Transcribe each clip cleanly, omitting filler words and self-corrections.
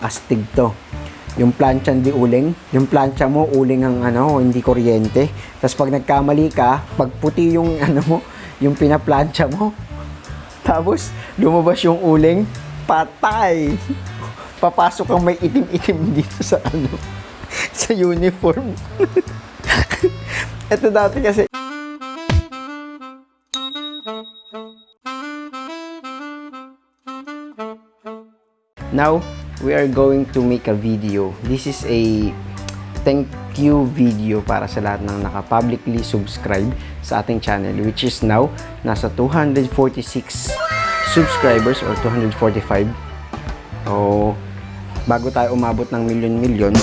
astig to. Yung plancha hindi uling. Yung plancha mo, uling ang hindi kuryente. Tapos pag nagkamali ka, pag puti yung yung pinaplancha mo, tapos lumabas yung uling, patay. Papasok kang may itim-itim dito sa sa uniform. Ito dati kasi now, we are going to make a video. This is a thank you video para sa lahat ng naka-publicly subscribe sa ating channel, which is now nasa 246 subscribers or 245. So, bago tayo umabot ng milyon-milyon,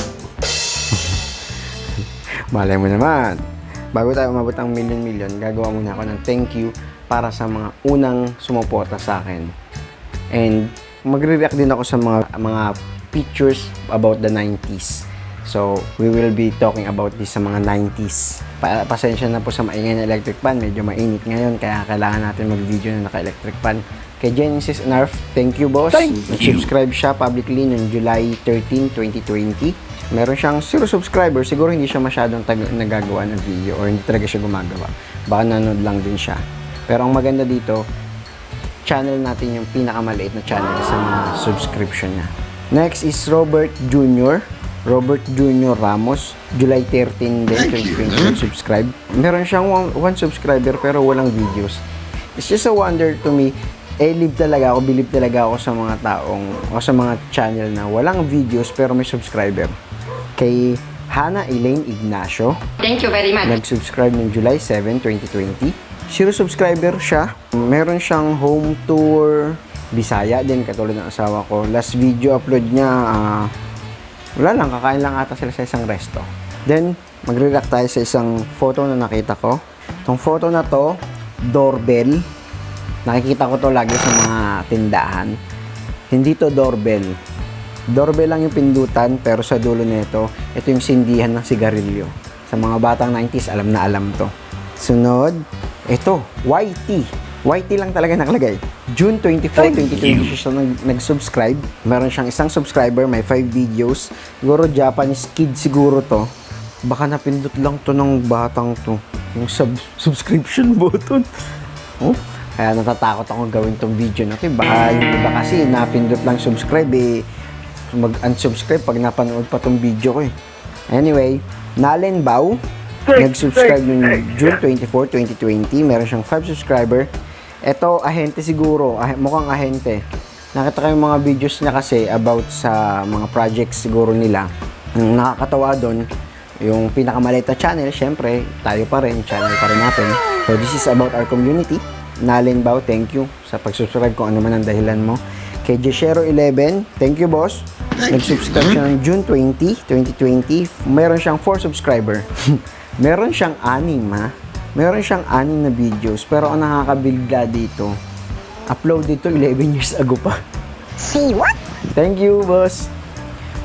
malay mo naman, bago tayo umabot ng milyon-milyon, gagawa muna ako ng thank you para sa mga unang sumuporta sa akin. And magre-react din ako sa mga pictures about the 90s. So, we will be talking about this sa mga 90s. Pasensya na po sa maingay na electric fan. Medyo mainit ngayon, kaya kailangan natin mag-video na naka-electric fan. Kay Genesis Narf, thank you, boss. Nag-subscribe siya publicly noong July 13, 2020. Meron siyang 0 subscribers. Siguro hindi siya masyadong nagagawa ng video or hindi talaga siya gumagawa. Baka nanood lang din siya. Pero ang maganda dito, channel natin yung pinakamaliit na channel sa mga subscription niya. Next is Robert Jr. Robert Jr. Ramos. July 13 din, 2020 subscribe. Meron siyang 1 subscriber pero walang videos. It's just a wonder to me. Believe talaga ako sa mga taong o sa mga channel na walang videos pero may subscriber. Kay Hannah Elaine Ignacio. Thank you very much. Nag-subscribe noong July 7, 2020. 0 subscriber siya. Meron siyang home tour Bisaya din, katulad ng asawa ko. Last video upload niya, wala lang, kakain lang ata sila sa isang resto. Then, magre-react tayo sa isang photo na nakita ko. Itong photo na to, doorbell. Nakikita ko to lagi sa mga tindahan. Hindi to doorbell. Doorbell lang yung pindutan, pero sa dulo nito, ito yung sindihan ng sigarilyo. Sa mga batang 90s, alam na alam to. Sunod, ito, YT. YT lang talaga nakalagay. June 24, 2020 siya nag-subscribe. Meron siyang isang subscriber, may 5 videos. Siguro Japanese kid siguro to. Baka napindot lang to ng batang to. Yung subscription button. Oh, kaya natatakot ako gawin tong video na to. Baka yung iba kasi napindot lang subscribe mag-unsubscribe pag napanood pa tong video ko eh. Anyway, Nalen Bao. Nag-subscribe noong June 24, 2020. Meron siyang 5 subscriber. Ito, ahente siguro. Mukhang ahente. Nakita ko yung mga videos niya kasi about sa mga projects siguro nila. Ang nakakatawa doon, yung pinakamaliit na channel, syempre, tayo pa rin, channel pa rin natin. So, this is about our community. Nalen Bao, thank you sa pag-subscribe kung ano man ang dahilan mo. Kay Jeshero11, thank you, boss. Nag-subscribe siya ng June 20, 2020. Meron siyang 4 subscriber. Meron siyang 6 Meron siyang 6 na videos. Pero ang nakakabigla dito, uploaded to 11 years ago pa. See what? Thank you, boss.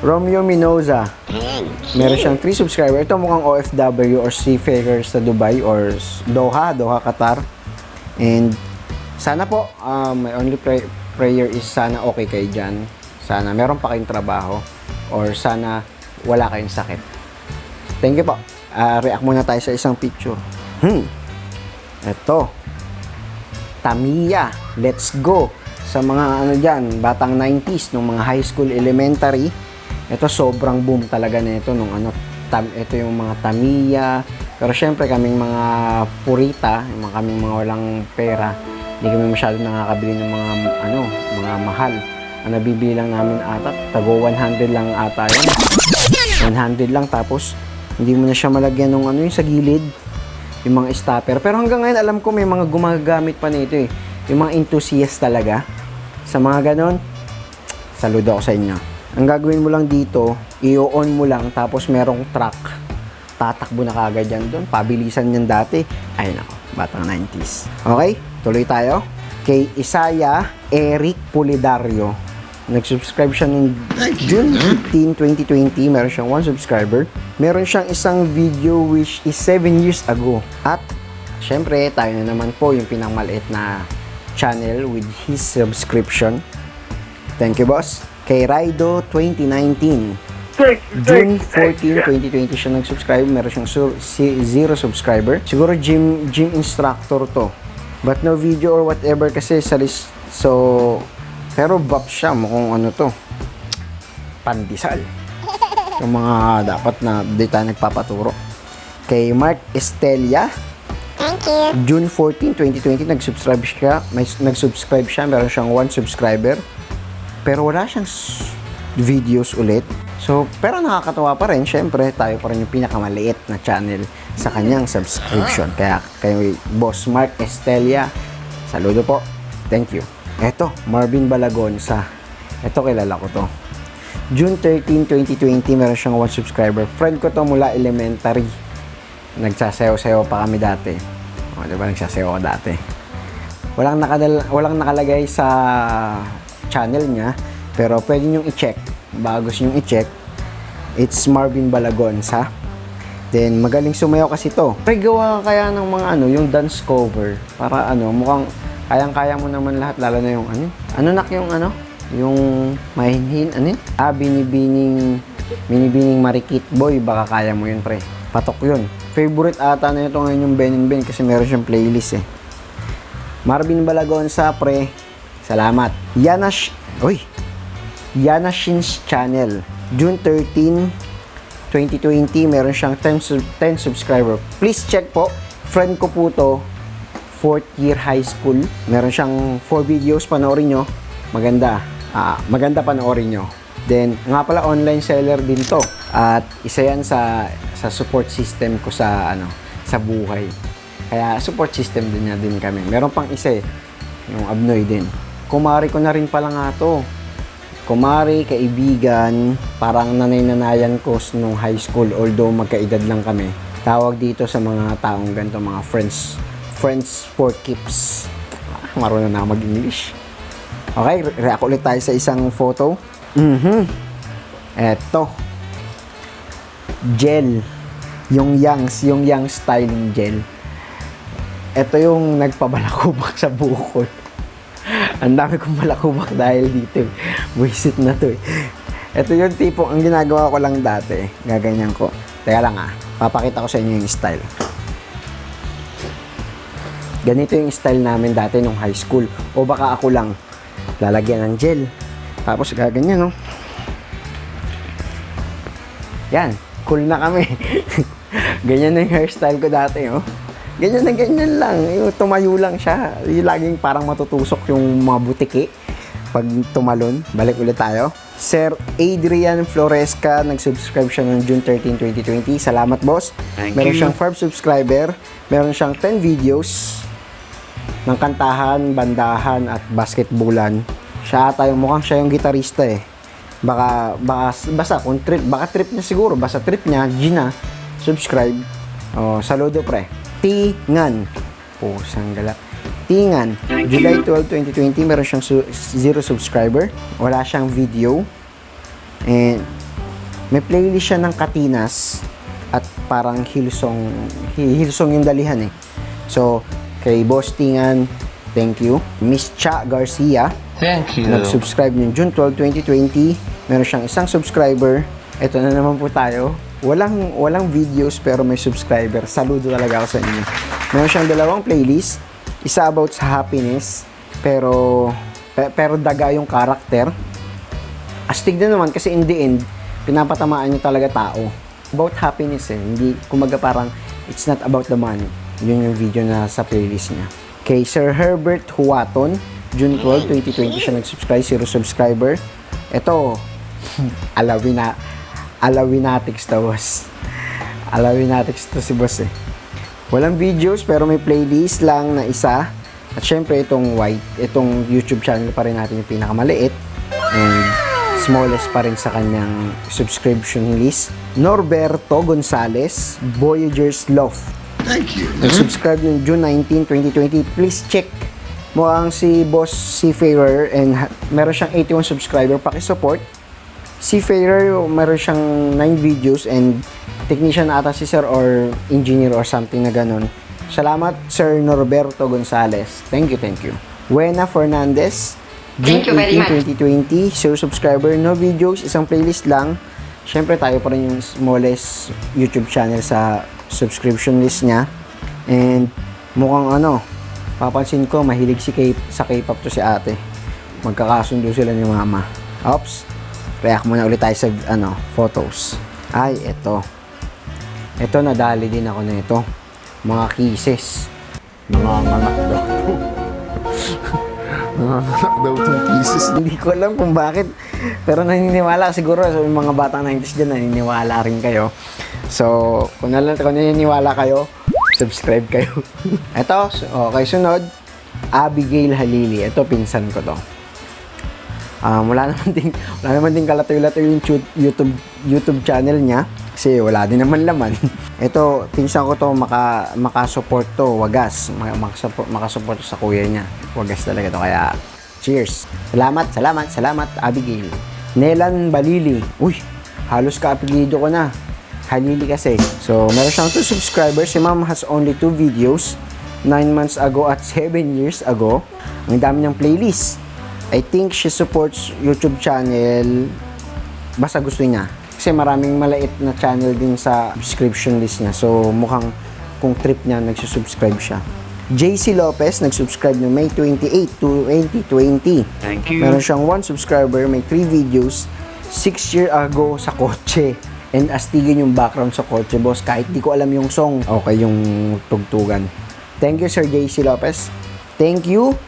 Romeo Minoza. Meron siyang 3 subscriber. Ito mukhang OFW or seafarer sa Dubai or Doha, Qatar. And sana po, my only prayer is sana okay kayo dyan. Sana meron pa kayong trabaho or sana wala kayong sakit. Thank you po. React muna tayo sa isang picture. Ito. Tamiya. Let's go. Sa mga dyan, batang 90s, nung mga high school, elementary, ito sobrang boom talaga nito nung ito yung mga Tamiya. Pero syempre kaming mga purita, kaming mga walang pera, hindi kami masyado nakakabili ng mga mahal. Ang nabibili lang namin ata, tago 100 lang ata yun. 100 lang, tapos hindi mo na siya malagyan ng yung sa gilid, yung mga stopper. Pero hanggang ngayon, alam ko may mga gumagamit pa nito eh. Yung mga enthusiast talaga. Sa mga ganon, saludo ako sa inyo. Ang gagawin mo lang dito, i-on mo lang, tapos merong track. Tatakbo na kagad yan doon. Pabilisan yan dati. Ay nako, batang 90s. Okay, tuloy tayo. Kay Isaya Eric Pulidario. Nag-subscribe siya noong June 15, 2020. Meron siyang 1 subscriber. Meron siyang isang video which is 7 years ago. At, syempre, tayo na naman po yung pinamaliit na channel with his subscription. Thank you, boss. Kay Raido 2019. June 14, 2020 siya nag-subscribe. Meron siyang 0 subscriber. Siguro gym instructor to. But no video or whatever kasi sa list. So, pero buff siya. Mukhang ano to. Pandesal. Yung mga dapat na di tayo nagpapaturo. Kay Mark Estelia. Thank you. June 14, 2020, nag-subscribe siya. Nag-subscribe siya. Meron siyang 1 subscriber. Pero wala siyang videos ulit. So, pero nakakatawa pa rin. Siyempre, tayo pa rin yung pinakamaliit na channel sa kanyang subscription. Kaya, kay Boss Mark Estelia, saludo po. Thank you. Eto, Marvin Balagonsa. Eto, kilala ko to. June 13, 2020, meron siyang 1 subscriber. Friend ko to mula elementary. Nagsasayaw-sayaw pa kami dati. O, diba nagsasayaw ako dati? Walang nakalagay sa channel niya, pero pwede niyong i-check. Bago niyong i-check, it's Marvin Balagonsa. Then, magaling sumayaw kasi to. Pre, gawa kaya ng mga yung dance cover. Para mukhang kayang-kaya mo naman lahat, lalo na yung yung mahinhin, binibining marikit boy, baka kaya mo yun, pre. Patok yun. Favorite ata na ito ngayon yung Ben and Ben kasi meron siyang playlist eh. Marvin Balagonsa, pre. Salamat. Yana Shin's channel. June 13, 2020, meron siyang 10 subscriber. Please check po. Friend ko po to. 4th year high school. Meron siyang 4 videos. Panoorin nyo. Maganda. Maganda panoorin nyo. Then, nga pala, online seller din to. At isa yan sa support system ko sa buhay. Kaya support system din niya din kami. Meron pang isa yung Abnoy din. Kumari ko na rin pala nga to. Kumari, kaibigan, parang nanay-nanayan ko nung high school, although magkaedad lang kami. Tawag dito sa mga taong ganito, mga friends for keeps. Marunong na mag-English. Okay, react ulit tayo sa isang photo. Eto. Gel. Yung young styling gel. Ito yung nagpabalakubak sa bukol. Ang dami kong balakubak dahil dito. Buisit na to eh. Ito yung tipo, ang ginagawa ko lang dati. Gaganyan ko. Teka lang papakita ko sa inyo yung style. Ganito yung style namin dati nung high school. O baka ako lang lalagyan ng gel. Tapos gaganyan, no? Yan. Cool na kami. Ganyan na yung hairstyle ko dati, oh. Ganyan na ganyan lang. Yung tumayo lang siya. Yung laging parang matutusok yung mga butiki pag tumalon. Balik ulit tayo. Sir Adrian Floresca, nag-subscribe siya noong June 13, 2020. Salamat, boss. Meron siyang 5 subscriber. Meron siyang 10 videos ng kantahan, bandahan, at basketballan. Siya ata mukhang siya yung gitarista eh. Basta kung baka trip niya siguro. Basta trip niya, Gina, subscribe. Oh, saludo, pre. Tingan. Sanggala. Tingan. July 12, 2020, meron siyang 0 subscriber. Wala siyang video. And may playlist siya ng Katinas at parang Hillsong yung dalihan eh. So, kay Boss Tingan, thank you. Miss Cha Garcia, thank you. Nag-subscribe ng June 12, 2020. Meron siyang 1 subscriber. Ito na naman po tayo. Walang videos pero may subscriber. Saludo talaga ako sa inyo. Meron siyang 2 playlist. Isa about sa happiness, pero daga yung karakter. Astig din naman kasi in the end, pinapatamaan niya talaga tao. About happiness eh. Hindi, kumaga parang, it's not about the money. Yun yung video na sa playlist niya. Kay Sir Herbert Huaton, June 12, 2020 siya nag-subscribe, 0 subscriber. Ito, Alawinatics to, boss. Alawinatics to si boss eh. Walang videos pero may playlist lang na isa. At syempre itong YouTube channel pa rin natin yung pinakamaliit. And smallest pa rin sa kanyang subscription list. Norberto Gonzalez, Voyager's Love. Thank you. Nag-subscribe yung June 19, 2020. Please check mo ang si Boss Seafarer and meron siyang 81 subscriber. Paki-support. Seafarer, meron siyang 9 videos and technician ata si sir or engineer or something na ganun. Salamat, Sir Norberto Gonzalez. Thank you. Wena Fernandez, June Thank you very 18, 2020. 0 subscriber, no videos, isang playlist lang. Siyempre, tayo pa rin yung smallest YouTube channel sa subscription list niya. And mukhang papansin ko, mahilig sa K-pop to si ate. Magkakasundo sila ni mama. Oops. React muna ulit tayo sa photos. Ay, eto. Eto, nadali din ako na ito. Mga kisses. Mga anak daw. Mga anak daw itong kisses. Hindi ko alam kung bakit. Pero naniniwala siguro. So, yung mga batang 90s dyan, naniniwala rin kayo. So, kung naniniwala kayo, subscribe kayo. Eto, okay, sunod. Abigail Halili. Ito, pinsan ko to. Wala naman din kalatoy-latoy yung YouTube channel niya kasi wala din naman laman. Ito, pinsan ko to, makasupport to, wagas. Makasupport sa kuya niya. Wagas talaga to, kaya cheers. Salamat, Abigail. Nelan Balili. Uy, halos ka-apelido ko na. Halili kasi. So, meron siyang 2 subscribers. Si ma'am has only 2 videos. 9 months ago at 7 years ago. Ang dami niyang playlist. I think she supports YouTube channel basta gusto niya. Kasi maraming malait na channel din sa subscription list niya. So, mukhang kung trip niya, nagsusubscribe siya. JC Lopez, nag-subscribe no May 28, 2020. Thank you. Meron siyang 1 subscriber, may 3 videos, 6 years ago sa kotse. And astigin yung background sa kotse, boss. Kahit di ko alam yung song, okay yung tugtugan. Thank you, Sir JC Lopez. Thank you,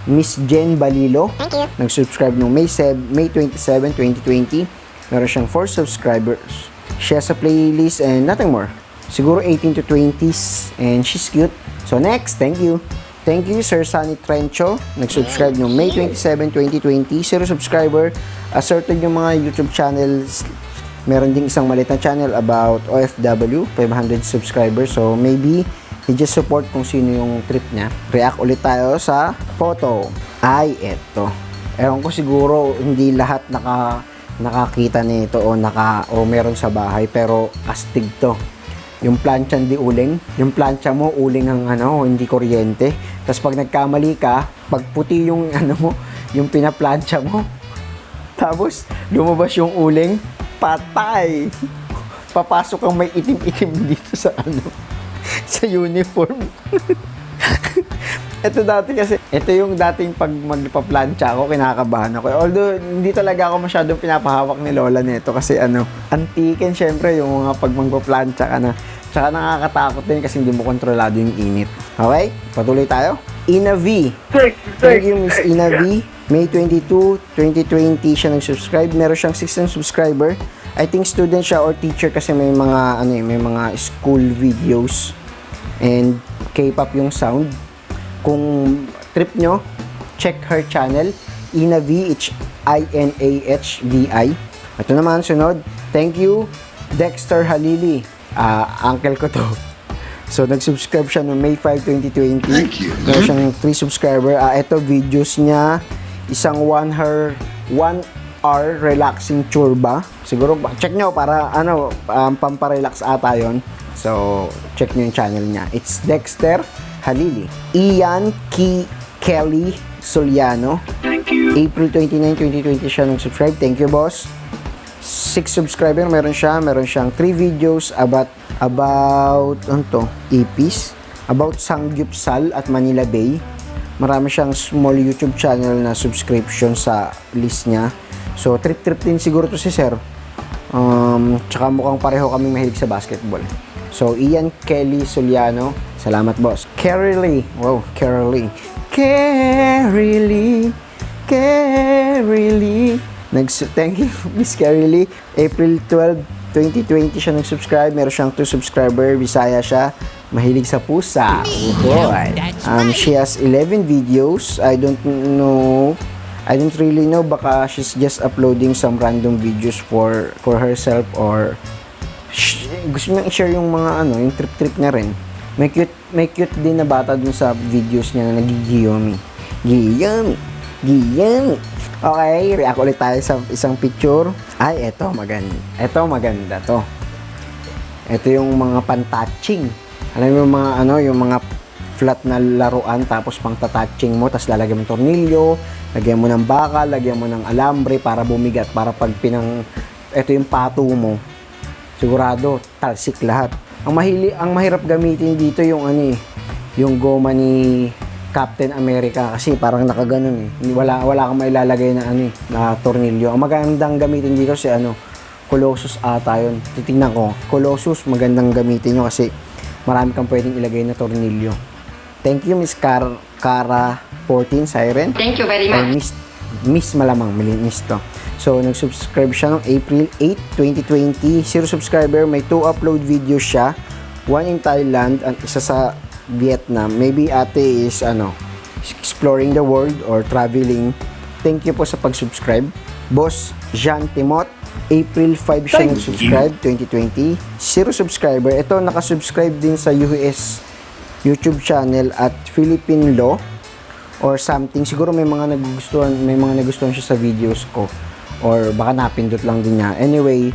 Miss Jen Balilo. Thank you. Nag-subscribe no May 27, 2020. Meron siyang 4 subscribers. She has a playlist and nothing more. Siguro 18 to 20s and she's cute. So next, thank you. Thank you, Sir Sunny Trencho. Nag-subscribe no May 27, 2020. 0 subscriber. Assorted yung mga YouTube channels. Meron ding isang maliit na channel about OFW. 500 subscribers. So maybe he just support kung sino yung trip niya. React ulit tayo sa photo. Ay, eto. Ewan ko siguro hindi lahat nakakita nito o meron sa bahay, pero astig to. Yung plancha di uling. Yung plancha mo, uling ang hindi kuryente. Tapos pag nagkamali ka, pag puti yung yung pinaplancha mo, tapos lumabas yung uling, patay. Papasok kang may itim-itim dito sa sa uniform. Ito dati kasi, ito yung dating pag magpa-plancha ako, kinakabahan ako. Although, hindi talaga ako masyadong pinapahawak ni Lola nito kasi antiken syempre yung mga pag magpa-plancha ka na. Tsaka nakakatakot din kasi hindi mo kontrolado yung init. Okay? Patuloy tayo. Ina V. Thank you, Miss Ina V. May 22, 2020 siya nag-subscribe. Meron siyang 16 subscriber. I think student siya or teacher kasi may mga may mga school videos and K-pop yung sound. Kung trip nyo, check her channel, Ina V, INAHVI. Ito naman, sunod. Thank you, Dexter Halili. Uncle ko to. So, nag-subscribe siya noong May 5, 2020. Thank you. Meron siyang 3 subscriber. Ito, videos niya. Isang 1 hour relaxing churba. Siguro, check nyo para, pamparelax ata yun. So, check nyo yung channel niya. It's Dexter Halili. Ian Kelly Soliano. Thank you. April 29, 2020 siya nag-subscribe. Thank you, boss. 6 subscriber meron siya. Meron siyang 3 videos about EPs, about Sanggupsal at Manila Bay. Marami siyang small YouTube channel na subscription sa list niya. So, trip din siguro to si Sir. Tsaka mukhang pareho kaming mahilig sa basketball. So, Ian Kelly Soliano. Salamat, boss. Carrie Lee. Wow, Carrie Lee. Thank you, Miss Carrie Lee. April 12, 2020 siya nag-subscribe. Meron siyang 2 subscriber. Bisaya siya. Mahilig sa pusa. Boy. She has 11 videos. I don't really know. Baka she's just uploading some random videos for herself or gusto niya i-share yung mga yung trip niya rin. May cute din na bata dun sa videos niya na nagigiyomi. Giyomi. Okay, react ulit tayo sa isang picture. Ay, eto maganda to. Ito yung mga pantouching. Alam mo yung mga yung mga flat na laruan, tapos pang tataching mo, tapos lalagyan mo ng tornilyo, lagyan mo ng bakal, lagyan mo ng alambre para bumigat, para pag ito yung pato mo, sigurado talsik lahat. Ang mahirap gamitin dito yung yung goma ni Captain America, kasi parang nakaganon wala kang mailalagay na na tornilyo. Ang magandang gamitin dito si Colossus ata yun. Titingnan ko, Colossus magandang gamitin nyo kasi marami kang pwedeng ilagay na tornilyo. Thank you Miss Cara 14 Siren. Thank you very Ay, much. Miss malamang, Miss to. So, nag-subscribe siya noong April 8, 2020. 0 subscriber, may 2 upload videos siya. 1 in Thailand at isa sa Vietnam. Maybe ate is exploring the world or traveling. Thank you po sa pag-subscribe. Boss Jean Timot, April 5 siya nag-subscribe, 2020. 0 subscriber. Ito, nakasubscribe din sa US YouTube channel at Philippine Law or something. Siguro may mga nagustuhan siya sa videos ko. Or baka napindot lang din niya. Anyway,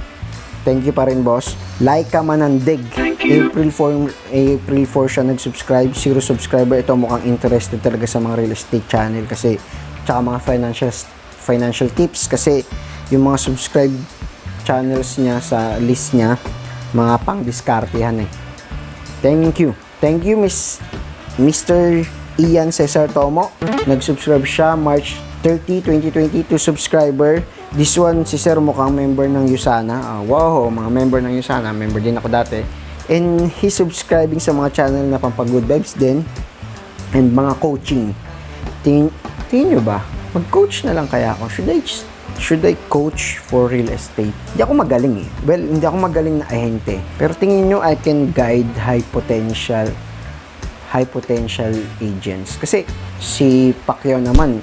thank you pa rin, boss. Laika Manandig. April 4 siya nag-subscribe. 0 subscriber. Ito mukhang interested talaga sa mga real estate channel kasi tsaka mga financial tips kasi yung mga subscribe channels niya sa list niya, mga pang-diskartehan Thank you. Thank you, Mr. Ian Cesar Tomo. Nag-subscribe siya March 30, 2022 subscriber. This one, si Sir mukhang member ng USANA. Wow, mga member ng USANA. Member din ako dati. And he's subscribing sa mga channel na pampag-good vibes din. And mga coaching. Tingin nyo ba? Mag-coach na lang kaya ako. Should I coach for real estate? Hindi ako magaling Well, hindi ako magaling na ahente. Pero tingin nyo, I can guide high potential agents. Kasi si Pacquiao naman,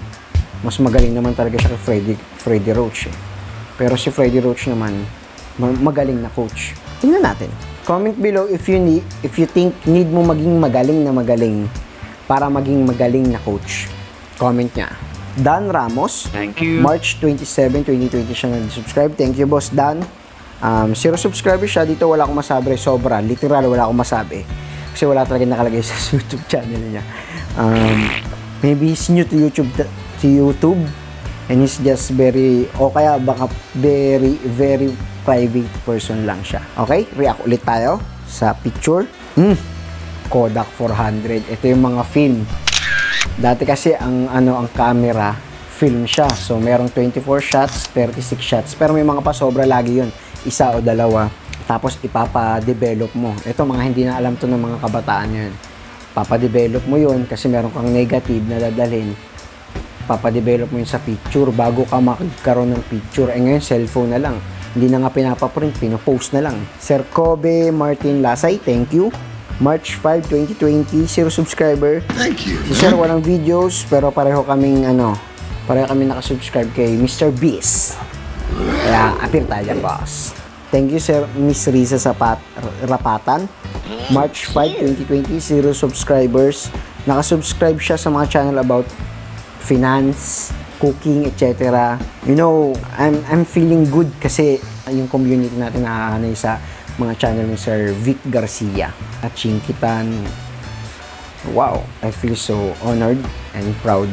mas magaling naman talaga siya kay Freddie Roach Pero si Freddie Roach naman, magaling na coach. Tingnan natin. Comment below if you think need mo maging magaling para maging magaling na coach. Comment niya. Dan Ramos. Thank you. March 27, 2020 siya nag-subscribe. Thank you, Boss Dan. 0 subscriber siya. Dito wala akong masabi. Sobra. Literal, wala akong masabi. Kasi wala talaga nakalagay sa YouTube channel niya. Maybe he's new to YouTube and he's just kaya baka very private person lang siya. Okay? React ulit tayo sa picture. Kodak 400. Ito yung mga film. Dati kasi ang camera film siya. So merong 24 shots, 36 shots. Pero may mga pasobra lagi 'yun. Isa o dalawa. Tapos ipapa-develop mo. Ito mga hindi na alam to ng mga kabataan 'yun. Papa-develop mo 'yun kasi meron kang negative na dadalhin. Papa-develop mo 'yun sa picture bago ka magkaroon ng picture. Ngayon cellphone na lang. Hindi na nga pinapaprint, pinopost na lang. Sir Kobe Martin Lasay, thank you. March 5, 2020, 0 subscriber. Thank you. Si Sir walang videos, pero pareho kaming nakasubscribe kay Mr. Beast. Kaya, appear tayo dyan, boss. Thank you, Sir Miss Riza Rapatan. March 5, 2020, 0 subscribers. Nakasubscribe siya sa mga channel about finance, cooking, etc. You know, I'm feeling good kasi yung community natin nakakanay sa mga channel ni Sir Vic Garcia at Chinkitan. Wow, I feel so honored and proud.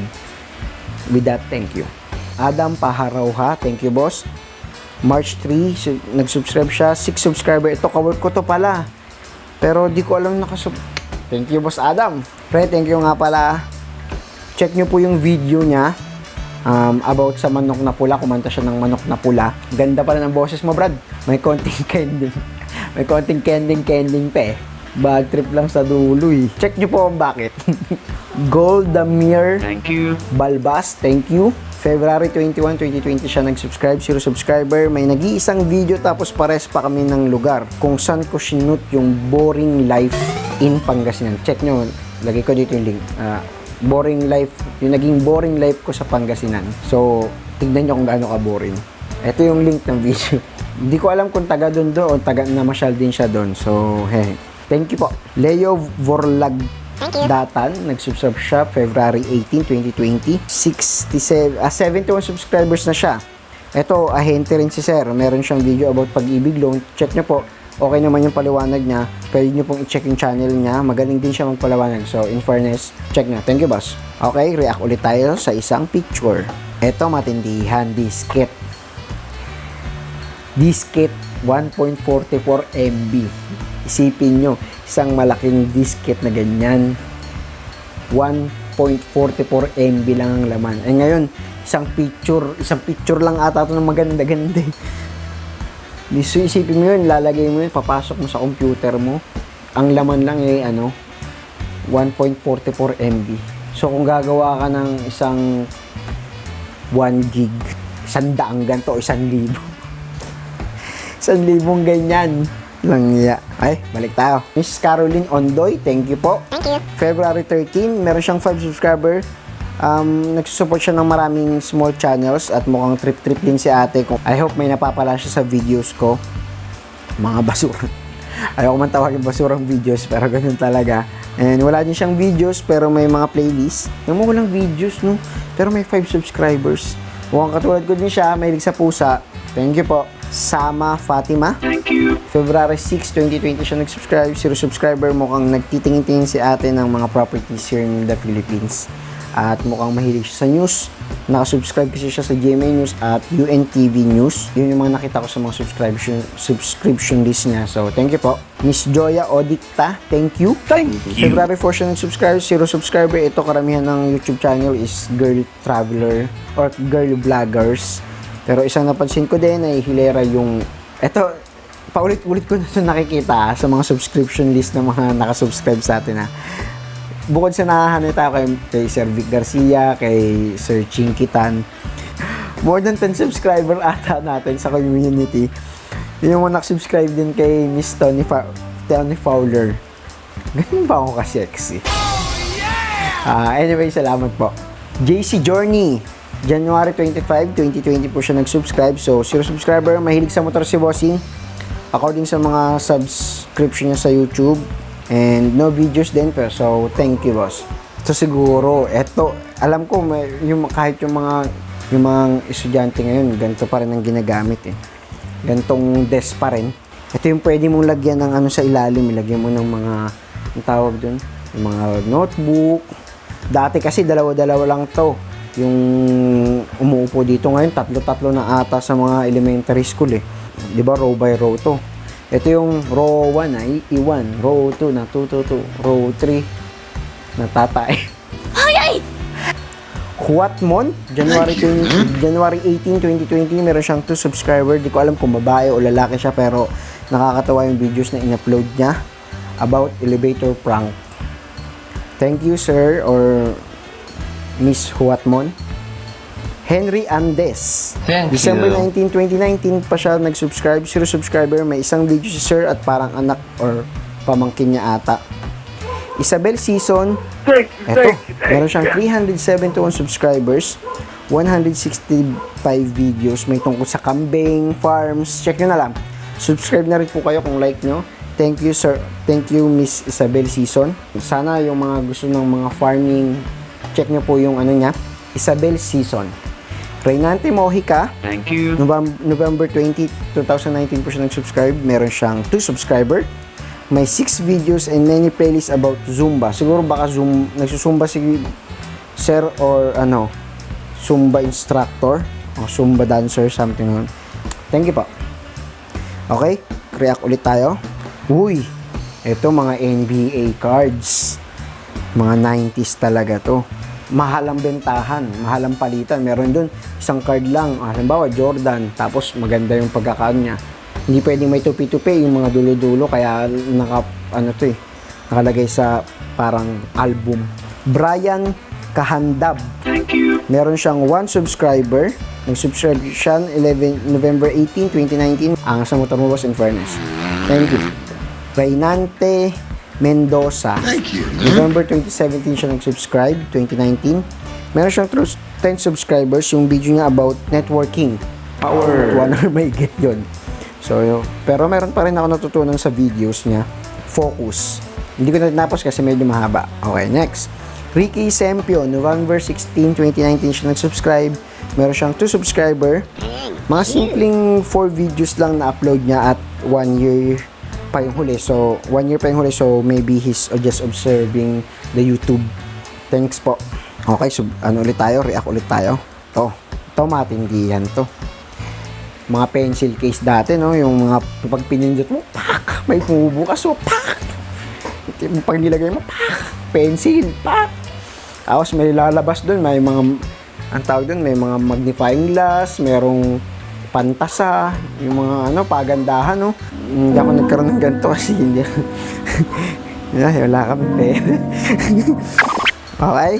With that, thank you. Adam Paharauha, thank you, boss. March 3, nag-subscribe siya. 6 subscriber. Ito, kawork ko to pala. Pero di ko alam Thank you, boss Adam. Pre, thank you nga pala. Check nyo po yung video niya about sa manok na pula. Kumanta siya ng manok na pula. Ganda pala ng boses mo, Brad. May konting kending. May konting kending pa Bad trip lang sa dulo Check nyo po kung bakit. Goldamir Thank you. Balbas, thank you. February 21, 2020 siya nag-subscribe. 0 subscriber. May nag-iisang video tapos pares pa kami ng lugar kung saan ko sinut yung boring life in Pangasinan. Check nyo. Lagay ko dito yung link. Boring life. Yung naging boring life ko sa Pangasinan. So, tignan nyo kung gaano ka boring. Ito yung link ng video. Hindi ko alam kung taga doon o taga na masyal din siya doon. So, thank you po. Leo Vorlag Datan, nag-subscribe siya February 18, 2020. 71 subscribers na siya. Ito, ahente rin si Sir. Meron siyang video about pag-ibig loan. Check nyo po. okay naman yung paliwanag niya. Pwede nyo pong i-check yung channel niya. Magaling din siya magpaliwanag. So, in fairness, check na. Thank you, boss. Okay, react ulit tayo sa isang picture. Ito, matindihan. Disket. Disket, 1.44 MB. Isipin nyo, isang malaking disket na ganyan. 1.44 MB lang ang laman. Eh ngayon, isang picture lang ata ito ng maganda-ganda. So, isipin mo yun, lalagay mo yun, papasok mo sa computer mo. Ang laman lang 1.44 MB. So, kung gagawa ka ng isang 1 gig, 100 ganito o 1,000. 1,000 ganyan. Langya. Ay, balik tayo. Miss Caroline Ondoy, thank you po. Thank you. February 13, meron siyang 5 subscriber. Nagsusupport siya ng maraming small channels at mukhang trip-trip din si ate. I hope may napapala siya sa videos ko. Mga basura. Ayoko man tawagin basurang videos, pero ganun talaga. And wala din siyang videos, pero may mga playlist. Yung mga walang videos, no? Pero may 5 subscribers. Mukhang katulad ko din siya, mahilig sa pusa. Thank you po. Sama Fatima. Thank you. February 6, 2020 siya nag-subscribe. 0 subscriber, mukhang nagtitingin-tingin si ate ng mga properties here in the Philippines. At mukhang mahilig siya sa news. Nakasubscribe kasi siya sa GMA News at UNTV News. Yun yung mga nakita ko sa mga subscription list niya. So, thank you po. Miss Joya Odicta, thank you. Thank you. February 4 siya nag-subscribe. 0 subscriber. Ito, karamihan ng YouTube channel is Girl Traveler or Girl Vloggers. Pero isang napansin ko din ay hilera yung... Ito, paulit-ulit ko na ito nakikita sa mga subscription list ng mga nakasubscribe sa atin ha. Bukod sa nakahanay tayo kay Sir Vic Garcia, kay Sir Chinkitan, more than 10 subscriber ata natin sa community. Yung mga nakasubscribe din kay Miss Tony Fowler. Ganun ba ako ka-sexy? Anyway, salamat po. JC Journey, January 25, 2020 po siya nag-subscribe. So, 0 subscriber, mahilig sa motor si Bossing. According sa mga subscription niya sa YouTube. And no videos din pero so thank you boss. So siguro eto alam ko kahit yung mga estudyante ngayon ganito pa rin ang ginagamit gantong desk pa rin. Ito yung pwede mong lagyan ng ano sa ilalim, ilagyan mo ng mga ang tawag dun, yung mga notebook. Dati kasi dalawa-dalawa lang to yung umuupo dito, ngayon tatlo-tatlo na ata sa mga elementary school di ba, row by row to. Ito yung row 1 na I1, row 2 na 222, row 3 na tatay. Ay! Huatmon, January 18, 2020, meron siyang 2 subscriber. Di ko alam kung babae o lalaki siya, pero nakakatawa yung videos na in-upload niya about elevator prank. Thank you sir or Miss Huatmon. Henry Andes. Thank December you. 19, 2019 pa siya nag-subscribe. 0 subscriber. May isang video si sir at parang anak or pamangkin niya ata. Isabel Season. Eto, meron siyang 371 subscribers. 165 videos. May tungkol sa kambing, farms. Check nyo na lang. Subscribe na rin po kayo kung like nyo. Thank you sir. Thank you Miss Isabel Season. Sana yung mga gusto ng mga farming, check nyo po yung ano niya. Isabel Season. Reynante Mojica. Thank you. November 20, 2019 po siya nag-subscribe. Meron siyang 2 subscriber. May 6 videos and many playlists about Zumba. Siguro baka nagsusumba si sir or Zumba instructor o Zumba dancer, something like. Thank you po. Okay, react ulit tayo. Uy, ito mga NBA cards. Mga 90s talaga to. Mahal ang bentahan, mahal ang palitan. Meron dun, isang card lang. Halimbawa, Jordan. Tapos, maganda yung pagkakaon niya. Hindi pwedeng may tupi-tupi yung mga dulo-dulo. Kaya, nakalagay sa parang album. Brian Kahandab. Meron siyang 1 subscriber. Nag-subscribe siya November 18, 2019. Ang sa motor mo was in fairness. Thank you. Reynante Mendoza. Thank you. November 2017 siya nag-subscribe, 2019. Meron siyang 10 subscribers. Yung video niya about networking. Power. 1 hour may get yun. So, pero meron pa rin ako natutunan sa videos niya. Focus. Hindi ko na tinapos kasi medyo mahaba. Okay, next. Ricky Sempio, November 16, 2019 siya nag-subscribe. Meron siyang 2 subscriber. Mga simpleng 4 videos lang na upload niya at 1 year pa yung huli. So, 1 year pa yung huli. So, maybe he's just observing the YouTube. Thanks po. Okay, so ano ulit tayo? React ulit tayo. Ito matindi yan to. Mga pencil case dati, no? Yung mga pag pinindot mo, pak! May pumubukas, so pak! Pag nilagay mo, pak! Pencil, pak! Tapos may lalabas doon, may mga, ang tawag doon, may mga magnifying glass, merong pantasa, yung mga ano, pagandahan, no? Hindi ako nagkaroon ng ganito kasi hindi. Wala kami pera. Okay?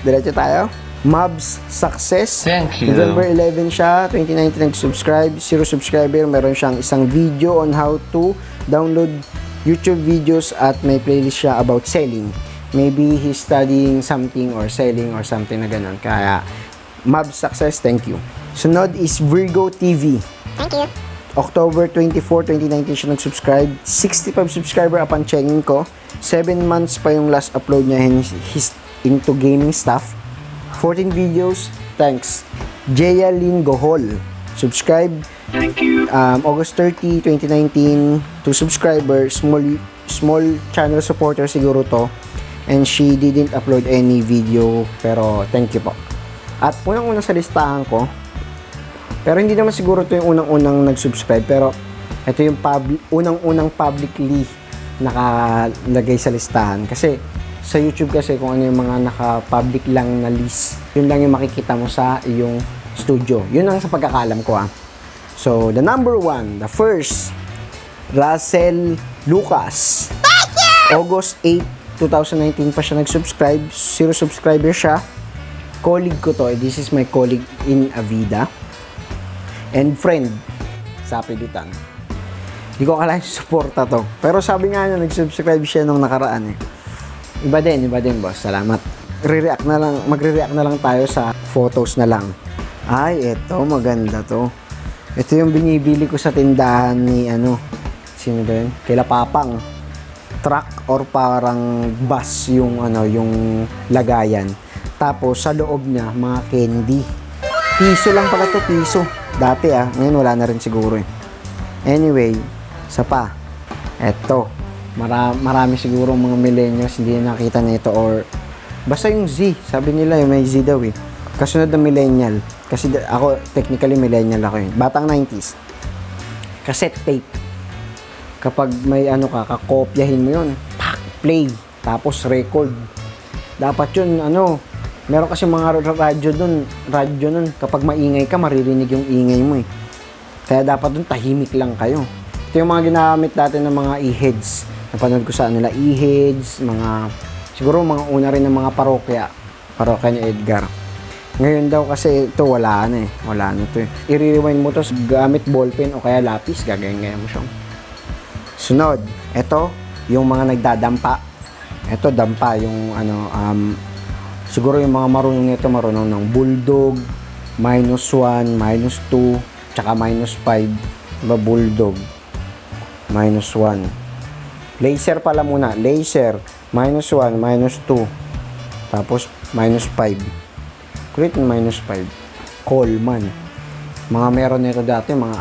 Diretso tayo. Mobs Success. Thank you. November 11 siya, 2019 nag-subscribe, 0 subscriber, meron siyang isang video on how to download YouTube videos at may playlist siya about selling. Maybe he's studying something or selling or something na ganun. Kaya, Mobs Success, thank you. Sunod is Virgo TV. Thank you. October 24, 2019 siya nag-subscribe. 65 subscriber upon checking ko. 7 months pa yung last upload niya and he's into gaming stuff. 14 videos, thanks. Jaya Lin Gohol, subscribe. Thank you. August 30, 2019, 2 subscriber, small channel supporter siguro to. And she didn't upload any video, pero thank you po. At unang-unang sa listahan ko, pero hindi naman siguro to yung unang-unang nag-subscribe, pero ito yung unang-unang publicly nakalagay sa listahan. Kasi sa YouTube kasi kung ano yung mga naka-public lang na list, yun lang yung makikita mo sa iyong studio. Yun ang sa pagkakalam ko So, the number 1, the first, Russell Lucas. August 8, 2019 pa siya nag-subscribe. 0 subscriber siya. Colleague ko to. This is my colleague in Avida. And friend sa Pilitan. Hindi ko akalain suporta to. Pero sabi nga niya, nag-subscribe siya nung nakaraan Iba din, boss. Salamat. Magre-react na lang tayo sa photos na lang. Ay, eto, maganda to. Ito yung binibili ko sa tindahan ni, sino ba yun? Kaila Papang. Truck or parang bus yung, yung lagayan. Tapos, sa loob niya, mga candy. Piso lang pala to, piso. Dati, ngayon wala na rin siguro Anyway, isa pa. Eto. Marami siguro mga millennials hindi na nakita na ito or basta yung Z, sabi nila yung may Z daw kasunod ng millennial kasi ako technically millennial ako batang 90s. Cassette tape, kapag may kakopyahin mo yun, play, tapos record, dapat yun meron kasi mga radyo nun, kapag maingay ka maririnig yung ingay mo kaya dapat dun tahimik lang kayo. Ito yung mga ginamit dati ng mga e-heads. Napanood ko sa nila e-heads, siguro mga una rin ng mga parokya ni Edgar. Ngayon daw kasi ito wala na to I-rewind mo to gamit ballpen o kaya lapis, gagayin mo siya. Sunod, ito yung mga nagdadampa. Ito dampa yung siguro yung mga marunong ng bulldog, -1, -2, tsaka -5, diba bulldog, -1. Laser pala muna. Laser. -1, -2. Tapos, -5. Kulit ng -5. Coleman. Mga meron nito dati, mga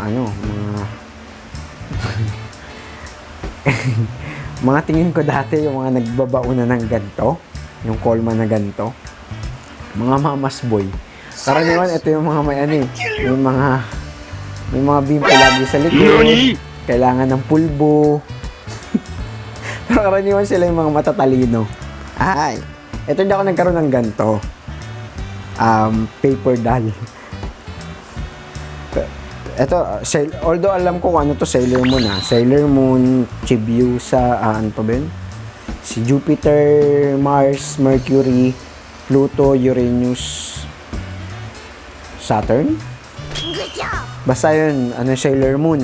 mga tingin ko dati, yung mga nagbabauna ng ganito. Yung Coleman na ganito. Mga mamas boy. Karaniwan, ito yung mga may mga bimpo lagi sa likod. Kailangan ng pulbo. Pero karaniwan sila yung mga matatalino. Ay, ito hindi ako nagkaroon ng ganito. Paper doll. Ito, although alam ko kung ano to, Sailor Moon Sailor Moon, Chibiusa, ano pa ba yun? Si Jupiter, Mars, Mercury, Pluto, Uranus, Saturn? Basta yun, Sailor Moon.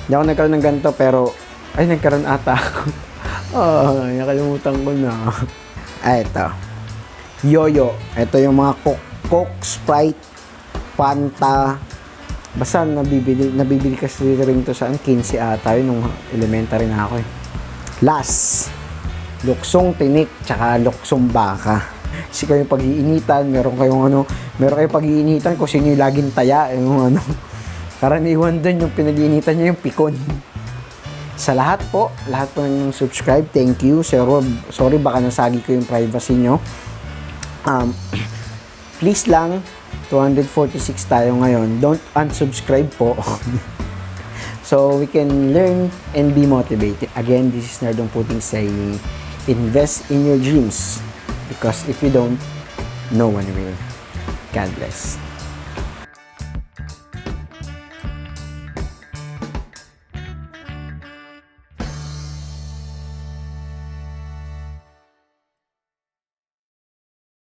Hindi ako nagkaroon ng ganito, pero, nagkaroon ata ako. Nakalimutan ko na. Ito. Yoyo. Ito yung mga Coke, Sprite, Fanta. Basta nabibili kasi rin to saan. 15 ata yun nung elementary na ako Last. Luksong tinik, tsaka luksong baka. Kasi kayong pag-iinitan, meron kayong pag-iinitan kung sino yung laging taya. Karaniwan doon yung pinag-iinitan nyo yung pikon. Sa lahat po ng subscribe, thank you. Sir Rob, sorry baka nasagi ko yung privacy nyo. Please lang, 246 tayo ngayon. Don't unsubscribe po. So we can learn and be motivated. Again, this is Nerdong Puting saying, invest in your dreams. Because if you don't, no one will. God bless.